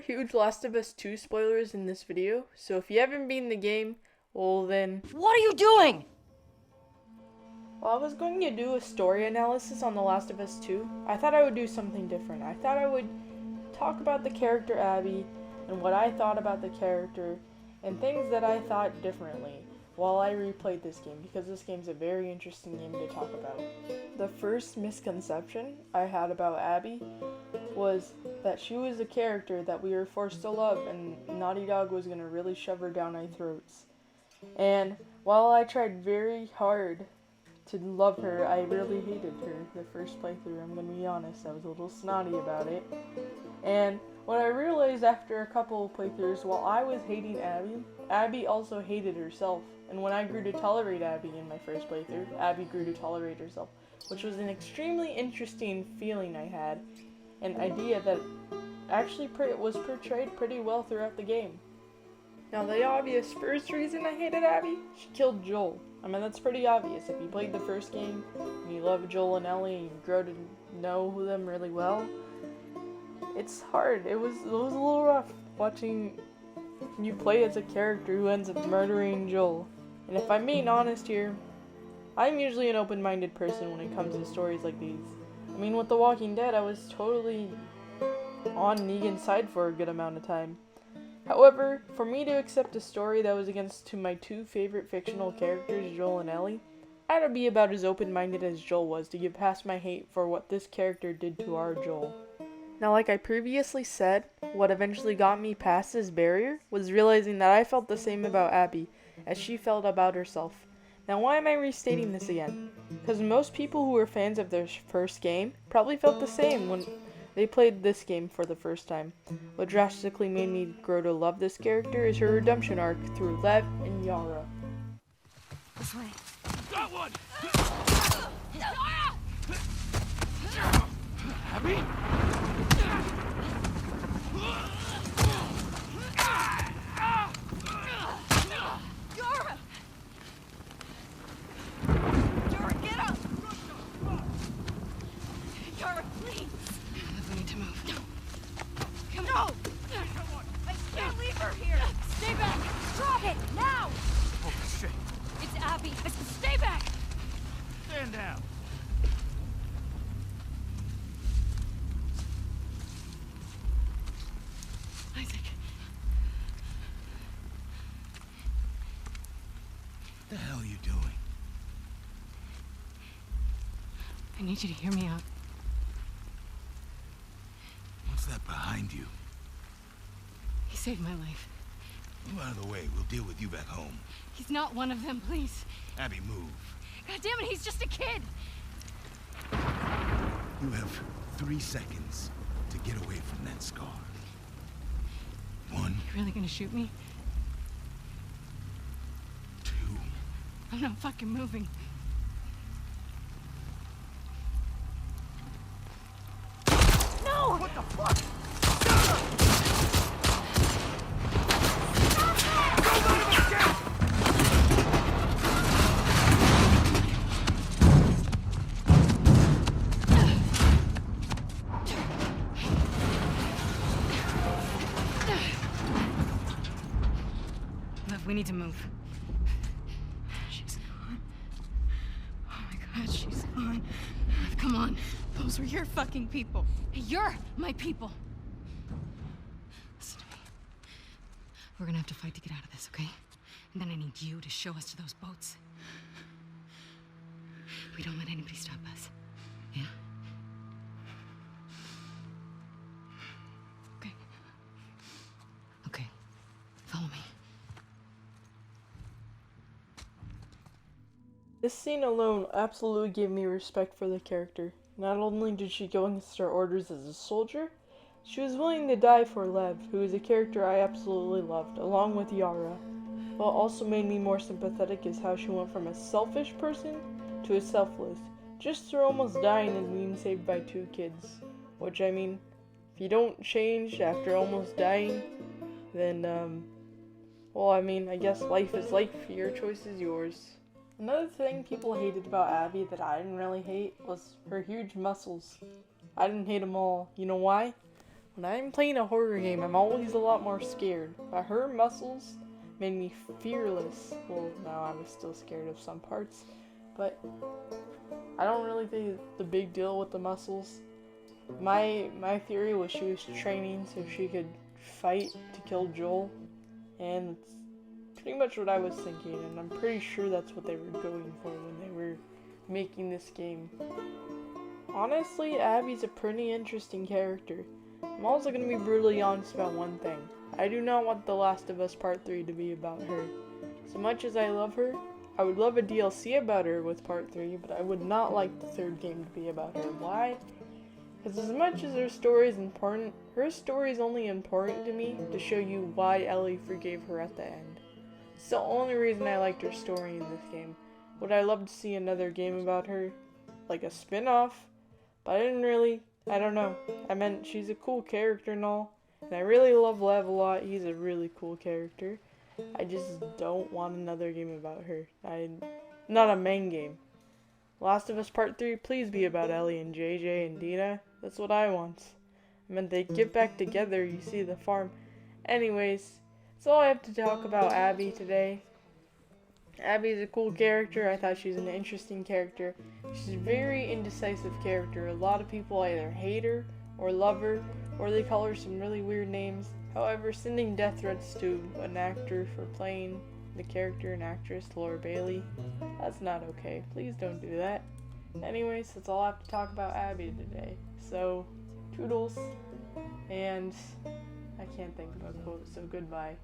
huge Last of Us 2 spoilers in this video, so if you haven't beaten the game, well then... What are you doing? Well, I was going to do a story analysis on The Last of Us 2. I thought I would do something different. I thought I would talk about the character Abby, and what I thought about the character, and things that I thought differently while I replayed this game, because this game's a very interesting game to talk about. The first misconception I had about Abby was that she was a character that we were forced to love, and Naughty Dog was going to really shove her down our throats. And while I tried very hard to love her, I really hated her the first playthrough. I'm gonna be honest, I was a little snotty about it. And what I realized after a couple of playthroughs, while I was hating Abby also hated herself. And when I grew to tolerate Abby in my first playthrough, Abby grew to tolerate herself, which was an extremely interesting feeling I had, an idea that actually was portrayed pretty well throughout the game. Now, the obvious first reason I hated Abby, she killed Joel. I mean, that's pretty obvious. If you played the first game, and you love Joel and Ellie, and you grow to know them really well, it's hard. It was a little rough watching you play as a character who ends up murdering Joel. And if I'm being honest here, I'm usually an open-minded person when it comes to stories like these. I mean, with The Walking Dead, I was totally on Negan's side for a good amount of time. However, for me to accept a story that was against my two favorite fictional characters, Joel and Ellie, I had to be about as open-minded as Joel was to get past my hate for what this character did to our Joel. Now, like I previously said, what eventually got me past this barrier was realizing that I felt the same about Abby as she felt about herself. Now, why am I restating this again? Because most people who were fans of their first game probably felt the same when they played this game for the first time. What drastically made me grow to love this character is her redemption arc through Lev and Yara. This way. Got one! Abby? Yara! Yara, get up! Yara, please! We need to move. Come on! I can't leave her here! Stay back! Drop it! Now! Oh, shit. It's Abby! Stay back! Stand down. Isaac. What the hell are you doing? I need you to hear me out. What's that behind you? He saved my life. Move out of the way. We'll deal with you back home. He's not one of them, please. Abby, move. God damn it, he's just a kid! You have 3 seconds to get away from that scar. 1, You really gonna shoot me? 2. I'm not fucking moving. No! What the fuck? Love, we need to move. She's gone. Oh my god, she's gone. Love, come on. Those were your fucking people. You're my people. Listen to me. We're gonna have to fight to get out of this, okay? And then I need you to show us to those boats. We don't let anybody stop us. Yeah? Okay. Okay. Follow me. This scene alone absolutely gave me respect for the character. Not only did she go against her orders as a soldier, she was willing to die for Lev, who is a character I absolutely loved, along with Yara. What also made me more sympathetic is how she went from a selfish person to a selfless, just through almost dying and being saved by 2 kids. Which, I mean, if you don't change after almost dying, then, well, I mean, I guess life is life, your choice is yours. Another thing people hated about Abby that I didn't really hate was her huge muscles. I didn't hate them all. You know why? When I'm playing a horror game, I'm always a lot more scared. But her muscles made me fearless. Well, no, I was still scared of some parts. But I don't really think it's the big deal with the muscles. My theory was she was training so she could fight to kill Joel. And it's pretty much what I was thinking. And I'm pretty sure that's what they were going for when they were making this game. Honestly, Abby's a pretty interesting character. I'm also going to be brutally honest about one thing. I do not want The Last of Us Part 3 to be about her. So much as I love her, I would love a DLC about her with Part 3, but I would not like the third game to be about her. Why? Because as much as her story is important, her story is only important to me to show you why Ellie forgave her at the end. It's the only reason I liked her story in this game. Would I love to see another game about her? Like a spin-off? But I don't know. I meant she's a cool character and all. And I really love Lev a lot. He's a really cool character. I just don't want another game about her. Not a main game. Last of Us Part 3, please be about Ellie and JJ and Dina. That's what I want. I meant they get back together, you see the farm. Anyways, that's all I have to talk about Abby today. Abby's a cool character. I thought she's an interesting character. She's a very indecisive character. A lot of people either hate her or love her, or they call her some really weird names. However, sending death threats to an actor for playing the character and actress, Laura Bailey, that's not okay. Please don't do that. Anyways, that's all I have to talk about Abby today. So, toodles, and I can't think of a quote, so goodbye.